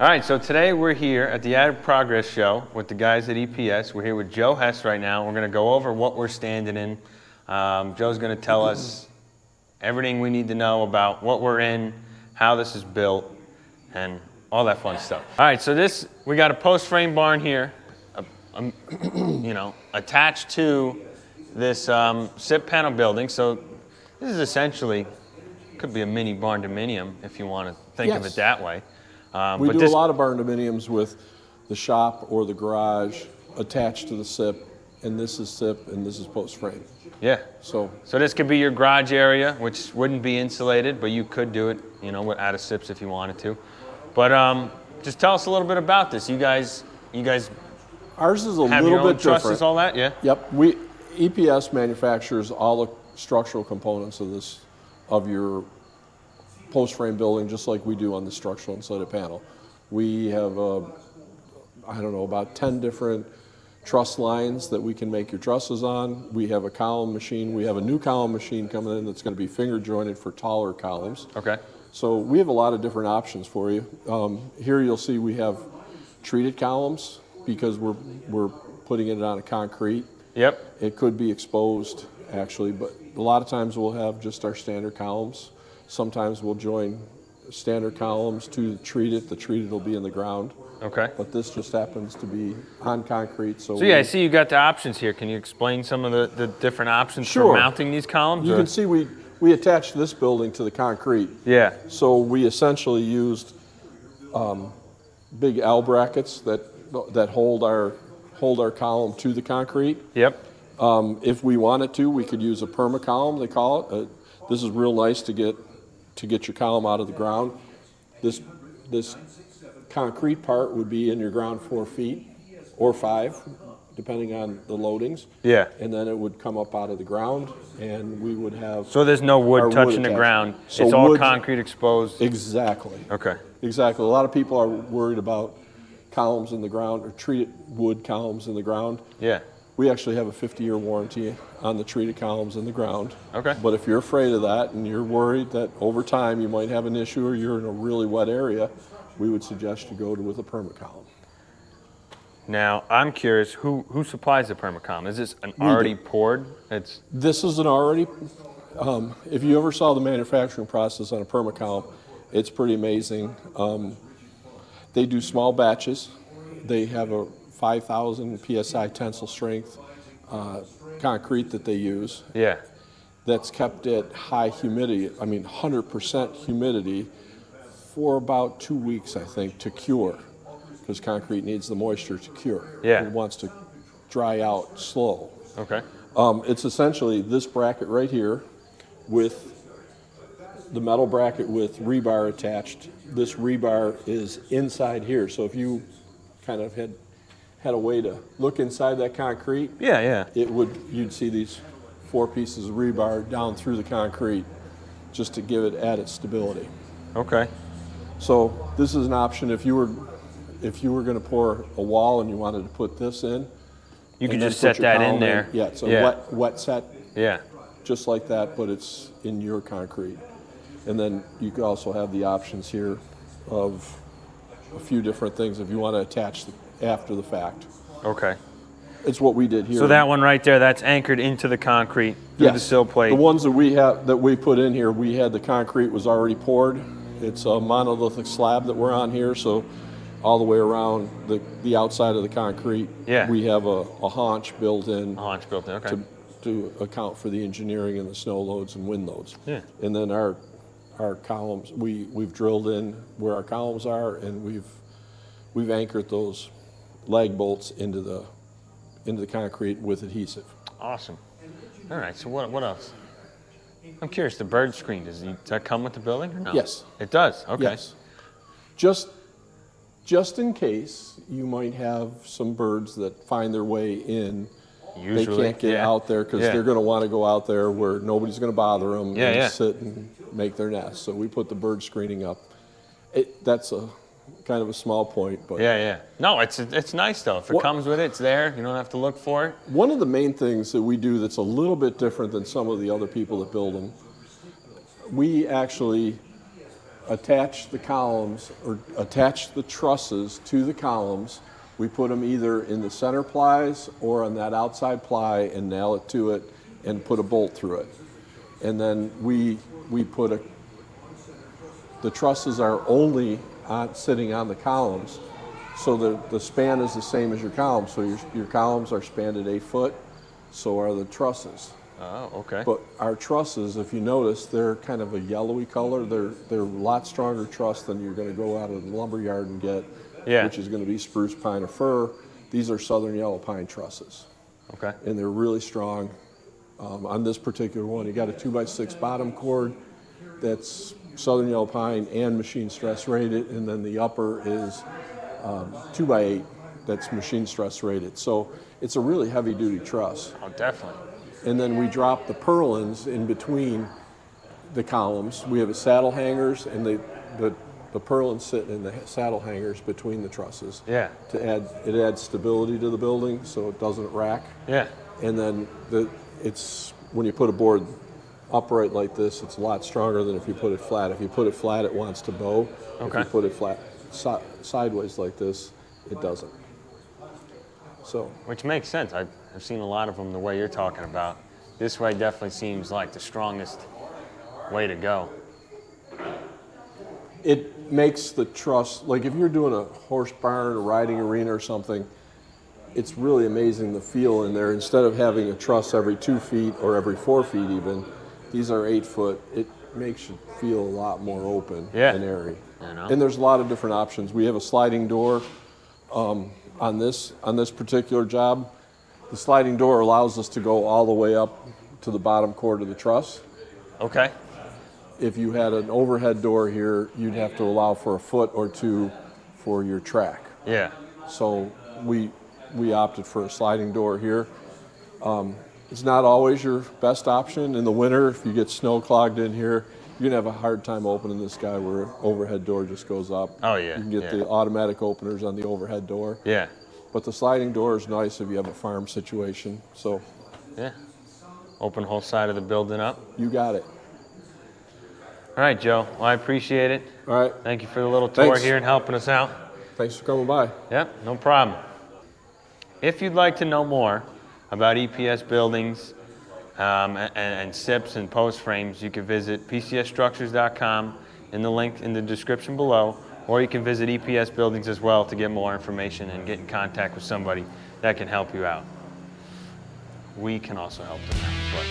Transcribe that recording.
All right, so today we're here at the Added Progress Show with the guys at EPS. We're here with Joe Hess right now. We're going to go over what we're standing in. Joe's going to tell us everything we need to know about what we're in, how this is built, and all that fun stuff. All right, so we got a post frame barn here, attached to this SIP panel building. So this is essentially, could be a mini barn dominium if you want to think of it that way. We do a lot of barn dominiums with the shop or the garage attached to the SIP, and this is SIP and this is post frame. Yeah. So this could be your garage area, which wouldn't be insulated, but you could do it, out of SIPs if you wanted to. But just tell us a little bit about this. You guys. Ours is a have little your own bit trusses, different. All that, yeah. Yep. EPS manufactures all the structural components of your post frame building, just like we do on the structural insulated panel. We have about 10 different truss lines that we can make your trusses on. We have a column machine. We have a new column machine coming in that's going to be finger jointed for taller columns. Okay. So we have a lot of different options for you. Here you'll see we have treated columns because we're putting it on a concrete. Yep. It could be exposed actually, but a lot of times we'll have just our standard columns. Sometimes we'll join standard columns to treat it. The treated will be in the ground. Okay. But this just happens to be on concrete. So yeah, I see you got the options here. Can you explain some of the different options Sure. for mounting these columns? You can see we attached this building to the concrete. Yeah. So we essentially used big L brackets that hold our column to the concrete. Yep. If we wanted to, we could use a perma column, they call it. This is real nice to get your column out of the ground. This concrete part would be in your ground 4 feet or 5, depending on the loadings. Yeah. And then it would come up out of the ground, and we would have. So there's no wood touching the ground. So it's all concrete exposed. Exactly. Okay. Exactly. A lot of people are worried about columns in the ground or treated wood columns in the ground. Yeah. We actually have a 50-year warranty on the treated columns in the ground. Okay. But if you're afraid of that and you're worried that over time you might have an issue or you're in a really wet area, we would suggest you go with a perma column. Now, I'm curious, who supplies the perma column? Is this an already poured? This is an already, if you ever saw the manufacturing process on a perma column, it's pretty amazing. They do small batches. They have a 5,000 PSI tensile strength concrete that they use. Yeah. That's kept at high humidity, 100% humidity for about 2 weeks, I think, to cure, because concrete needs the moisture to cure. Yeah. It wants to dry out slow. Okay. It's essentially this bracket right here with the metal bracket with rebar attached. This rebar is inside here, so if you kind of had a way to look inside that concrete, you'd see these 4 pieces of rebar down through the concrete just to give it added stability. Okay. So this is an option if you were going to pour a wall and you wanted to put this in. You could just set that in there. Yeah, it's a wet set. Yeah. Just like that, but it's in your concrete. And then you could also have the options here of a few different things if you want to attach after the fact. Okay. It's what we did here. So that one right there, that's anchored into the concrete through the sill plate. The ones that we put in here, we had the concrete was already poured. It's a monolithic slab that we're on here, so all the way around the outside of the concrete, we have a haunch built in. A haunch built in, okay. To account for the engineering and the snow loads and wind loads. Yeah. And then our columns, we've drilled in where our columns are, and we've anchored those lag bolts into the concrete with adhesive. Awesome. All right, so what else? I'm curious, the bird screen, does that come with the building or no? Yes. It does, okay. Yes. Just in case you might have some birds that find their way in. Usually, they can't get out there because they're going to want to go out there where nobody's going to bother them and sit and make their nest. So we put the bird screening up. That's a kind of a small point, but no, it's nice though. If it comes with it, it's there. You don't have to look for it. One of the main things that we do that's a little bit different than some of the other people that build them, we actually attach the columns or attach the trusses to the columns. We put them either in the center plies or on that outside ply and nail it to it and put a bolt through it. And then we put the trusses are only sitting on the columns, so the span is the same as your columns. So your columns are spanned at 8 foot, so are the trusses. Oh, okay. But our trusses, if you notice, they're kind of a yellowy color. They're a lot stronger truss than you're going to go out of the lumber yard and get, which is going to be spruce, pine, or fir. These are southern yellow pine trusses. Okay. And they're really strong. On this particular one, you got a 2x6 bottom cord that's southern yellow pine and machine stress rated, and then the upper is 2x8 that's machine stress rated. So it's a really heavy duty truss. Oh, definitely. And then we drop the purlins in between the columns. We have a saddle hangers, and the purlins sit in the saddle hangers between the trusses. Yeah. It adds stability to the building so it doesn't rack. Yeah. And then when you put a board upright like this, it's a lot stronger than if you put it flat. If you put it flat, it wants to bow. Okay. If you put it flat sideways like this, it doesn't. So. Which makes sense. I've seen a lot of them the way you're talking about. This way definitely seems like the strongest way to go. It makes the truss, like if you're doing a horse barn, a riding arena or something, it's really amazing the feel in there. Instead of having a truss every 2 feet or every 4 feet even, these are 8 foot. It makes you feel a lot more open and airy. You know? And there's a lot of different options. We have a sliding door on this particular job. The sliding door allows us to go all the way up to the bottom cord of the truss. Okay. If you had an overhead door here, you'd have to allow for a foot or two for your track. Yeah. So we opted for a sliding door here. It's not always your best option. In the winter, if you get snow clogged in here, you're gonna have a hard time opening this guy where overhead door just goes up. Oh yeah. You can get the automatic openers on the overhead door. Yeah. But the sliding door is nice if you have a farm situation. So. Yeah. Open whole side of the building up. You got it. All right, Joe. Well, I appreciate it. All right. Thank you for the little tour Thanks. here and helping us out. Thanks for coming by. Yep, no problem. If you'd like to know more about EPS Buildings and SIPs and post frames, you can visit PCSstructures.com in the link in the description below, or you can visit EPS Buildings as well to get more information and get in contact with somebody that can help you out. We can also help them out, but